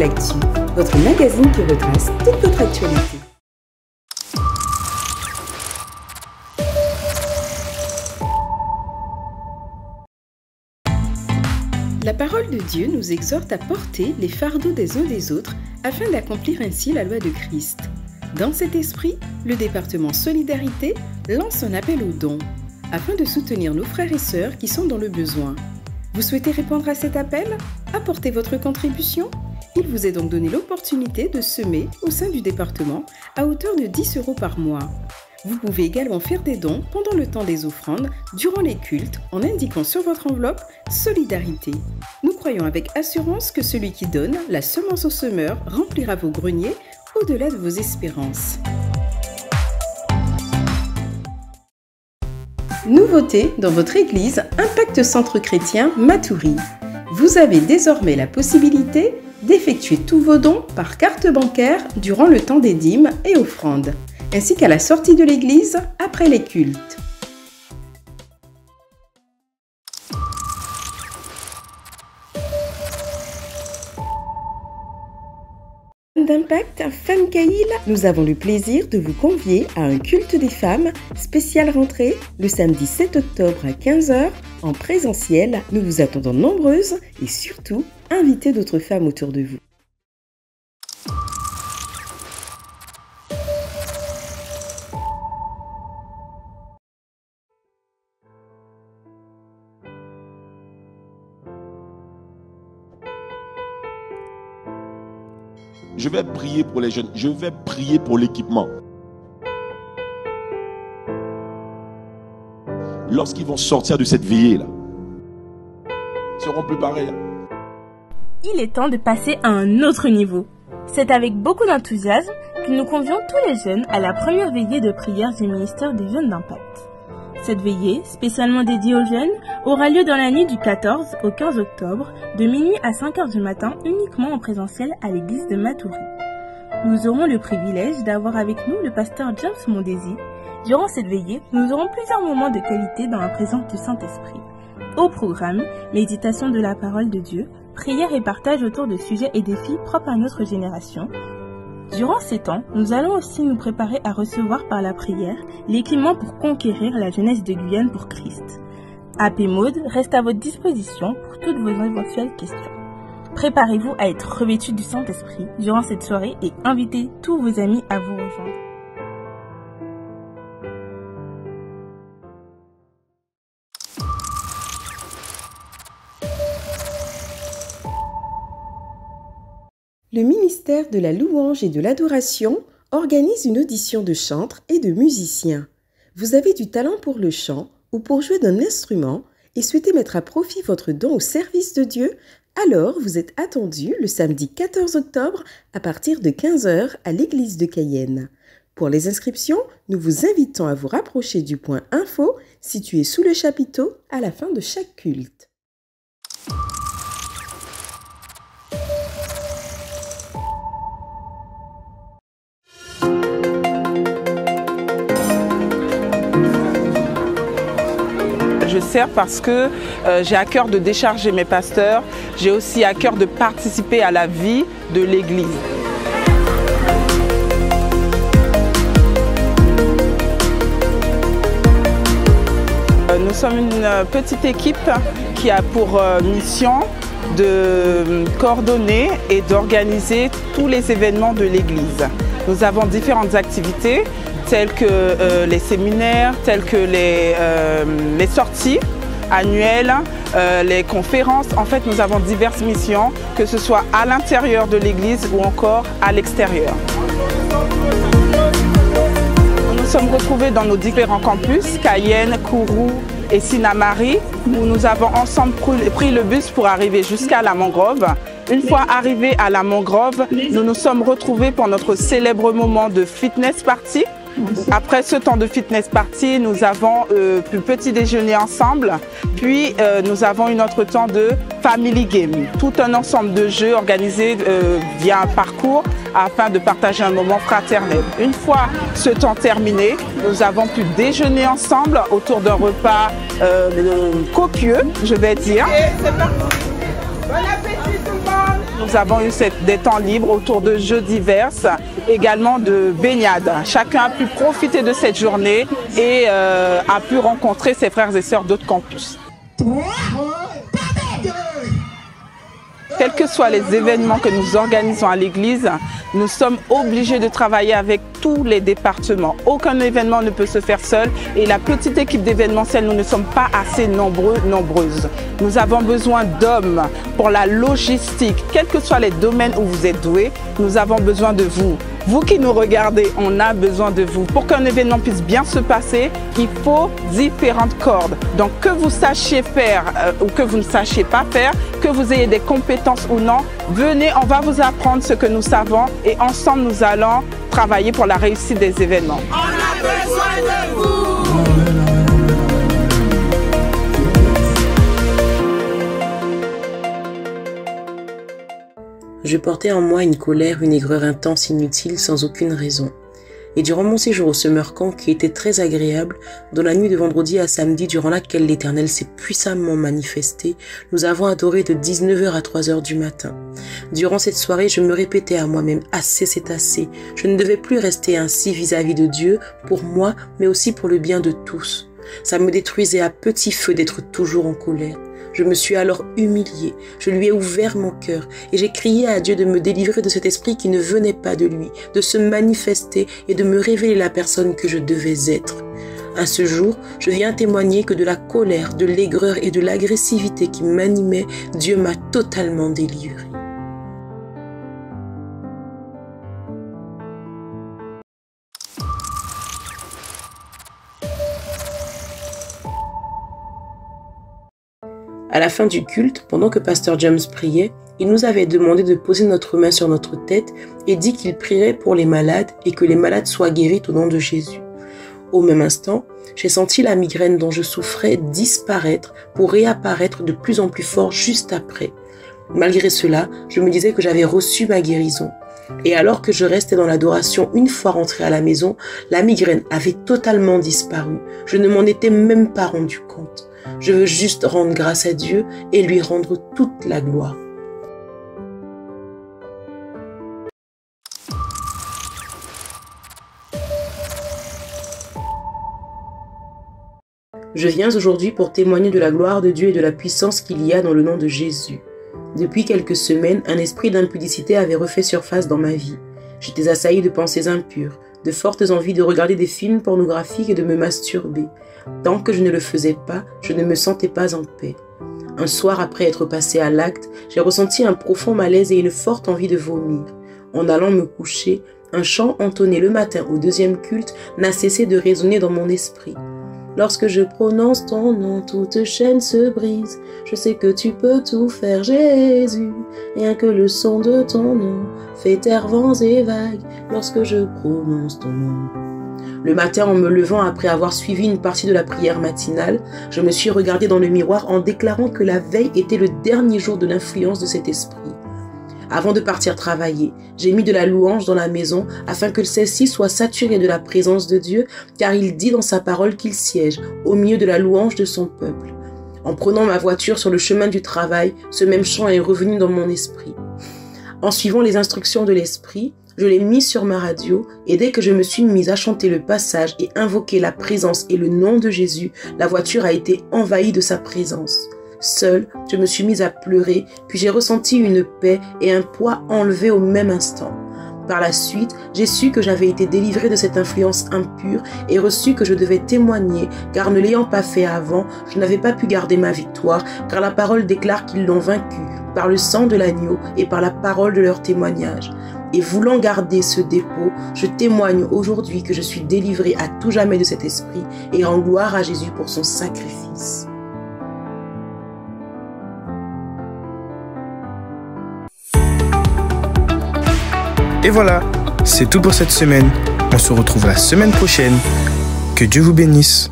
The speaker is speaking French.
l'actu, votre magazine qui retrace toute votre actualité. La parole de Dieu nous exhorte à porter les fardeaux des uns des autres afin d'accomplir ainsi la loi de Christ. Dans cet esprit, le département Solidarité lance un appel aux dons afin de soutenir nos frères et sœurs qui sont dans le besoin. Vous souhaitez répondre à cet appel? Apportez votre contribution. Il vous est donc donné l'opportunité de semer au sein du département à hauteur de 10 € par mois. Vous pouvez également faire des dons pendant le temps des offrandes, durant les cultes, en indiquant sur votre enveloppe « Solidarité ». Nous croyons avec assurance que celui qui donne la semence au semeur remplira vos greniers au-delà de vos espérances. Nouveauté dans votre église Impact Centre Chrétien Matoury. Vous avez désormais la possibilité d'effectuer tous vos dons par carte bancaire durant le temps des dîmes et offrandes, ainsi qu'à la sortie de l'église après les cultes. D'Impact Femme Caïl, nous avons le plaisir de vous convier à un culte des femmes spécial rentrée le samedi 7 octobre à 15 h en présentiel. Nous vous attendons nombreuses et surtout, invitez d'autres femmes autour de vous. Je vais prier pour les jeunes, je vais prier pour l'équipement. Lorsqu'ils vont sortir de cette veillée-là, ils seront plus pareils. Il est temps de passer à un autre niveau. C'est avec beaucoup d'enthousiasme que nous convions tous les jeunes à la première veillée de prière du ministère des Jeunes d'Impact. Cette veillée, spécialement dédiée aux jeunes, aura lieu dans la nuit du 14 au 15 octobre, de minuit à 5 h du matin, uniquement en présentiel à l'église de Matoury. Nous aurons le privilège d'avoir avec nous le pasteur James Mondesi. Durant cette veillée, nous aurons plusieurs moments de qualité dans la présence du Saint-Esprit. Au programme, méditation de la parole de Dieu, prière et partage autour de sujets et défis propres à notre génération. Durant ces temps, nous allons aussi nous préparer à recevoir par la prière l'équipement pour conquérir la jeunesse de Guyane pour Christ. AP Mode reste à votre disposition pour toutes vos éventuelles questions. Préparez-vous à être revêtus du Saint-Esprit durant cette soirée et invitez tous vos amis à vous rejoindre. Le ministère de la louange et de l'adoration organise une audition de chantres et de musiciens. Vous avez du talent pour le chant ou pour jouer d'un instrument et souhaitez mettre à profit votre don au service de Dieu, alors vous êtes attendu le samedi 14 octobre à partir de 15 h à l'église de Cayenne. Pour les inscriptions, nous vous invitons à vous rapprocher du point info situé sous le chapiteau à la fin de chaque culte. Je sers parce que j'ai à cœur de décharger mes pasteurs, j'ai aussi à cœur de participer à la vie de l'Église. Nous sommes une petite équipe qui a pour mission de coordonner et d'organiser tous les événements de l'Église. Nous avons différentes activités, telles que les séminaires, telles que les sorties annuelles, les conférences. En fait, nous avons diverses missions, que ce soit à l'intérieur de l'église ou encore à l'extérieur. Nous nous sommes retrouvés dans nos différents campus, Cayenne, Kourou et Sinamari, où nous avons ensemble pris le bus pour arriver jusqu'à la Mangrove. Une fois arrivés à la Mangrove, nous nous sommes retrouvés pour notre célèbre moment de fitness party. Après ce temps de fitness party, nous avons pu petit déjeuner ensemble, puis nous avons eu notre temps de family game, tout un ensemble de jeux organisés via un parcours afin de partager un moment fraternel. Une fois ce temps terminé, nous avons pu déjeuner ensemble autour d'un repas copieux, je vais dire. Et c'est parti. Bon appétit tout le monde. nous avons eu des temps libres autour de jeux divers, également de baignade. Chacun a pu profiter de cette journée et a pu rencontrer ses frères et sœurs d'autres campus. Quels que soient les événements que nous organisons à l'église, nous sommes obligés de travailler avec tous les départements. Aucun événement ne peut se faire seul et la petite équipe d'événementiel, nous ne sommes pas assez nombreuses. Nous avons besoin d'hommes pour la logistique. Quels que soient les domaines où vous êtes doués, nous avons besoin de vous. Vous qui nous regardez, on a besoin de vous. Pour qu'un événement puisse bien se passer, il faut différentes cordes. Donc que vous sachiez faire ou que vous ne sachiez pas faire, que vous ayez des compétences ou non, venez, on va vous apprendre ce que nous savons et ensemble nous allons travailler pour la réussite des événements. On a besoin de vous. Je portais en moi une colère, une aigreur intense, inutile, sans aucune raison. Et durant mon séjour au Summer Camp, qui était très agréable, dans la nuit de vendredi à samedi, durant laquelle l'Éternel s'est puissamment manifesté, nous avons adoré de 19h à 3h du matin. Durant cette soirée, je me répétais à moi-même, assez c'est assez. Je ne devais plus rester ainsi vis-à-vis de Dieu, pour moi, mais aussi pour le bien de tous. Ça me détruisait à petit feu d'être toujours en colère. Je me suis alors humiliée, je lui ai ouvert mon cœur et j'ai crié à Dieu de me délivrer de cet esprit qui ne venait pas de lui, de se manifester et de me révéler la personne que je devais être. À ce jour, je viens témoigner que de la colère, de l'aigreur et de l'agressivité qui m'animaient, Dieu m'a totalement délivrée. À la fin du culte, pendant que Pasteur James priait, il nous avait demandé de poser notre main sur notre tête et dit qu'il prierait pour les malades et que les malades soient guéris au nom de Jésus. Au même instant, j'ai senti la migraine dont je souffrais disparaître pour réapparaître de plus en plus fort juste après. Malgré cela, je me disais que j'avais reçu ma guérison. Et alors que je restais dans l'adoration une fois rentrée à la maison, la migraine avait totalement disparu. Je ne m'en étais même pas rendu compte. Je veux juste rendre grâce à Dieu et lui rendre toute la gloire. Je viens aujourd'hui pour témoigner de la gloire de Dieu et de la puissance qu'il y a dans le nom de Jésus. Depuis quelques semaines, un esprit d'impudicité avait refait surface dans ma vie. J'étais assaillie de pensées impures, de fortes envies de regarder des films pornographiques et de me masturber. Tant que je ne le faisais pas, je ne me sentais pas en paix. Un soir, après être passé à l'acte, j'ai ressenti un profond malaise et une forte envie de vomir. En allant me coucher, un chant entonné le matin au deuxième culte n'a cessé de résonner dans mon esprit. Lorsque je prononce ton nom, toute chaîne se brise. Je sais que tu peux tout faire, Jésus. Rien que le son de ton nom fait taire vents et vagues lorsque je prononce ton nom. Le matin, en me levant après avoir suivi une partie de la prière matinale, je me suis regardée dans le miroir en déclarant que la veille était le dernier jour de l'influence de cet esprit. Avant de partir travailler, j'ai mis de la louange dans la maison afin que celle-ci soit saturée de la présence de Dieu, car il dit dans sa parole qu'il siège au milieu de la louange de son peuple. En prenant ma voiture sur le chemin du travail, ce même chant est revenu dans mon esprit. En suivant les instructions de l'esprit, je l'ai mis sur ma radio et dès que je me suis mise à chanter le passage et invoquer la présence et le nom de Jésus, la voiture a été envahie de sa présence. Seule, je me suis mise à pleurer, puis j'ai ressenti une paix et un poids enlevé au même instant. Par la suite, j'ai su que j'avais été délivrée de cette influence impure et reçu que je devais témoigner, car ne l'ayant pas fait avant, je n'avais pas pu garder ma victoire, car la parole déclare qu'ils l'ont vaincu par le sang de l'agneau et par la parole de leur témoignage. Et voulant garder ce dépôt, je témoigne aujourd'hui que je suis délivrée à tout jamais de cet esprit et rends gloire à Jésus pour son sacrifice. Et voilà, c'est tout pour cette semaine. On se retrouve la semaine prochaine. Que Dieu vous bénisse.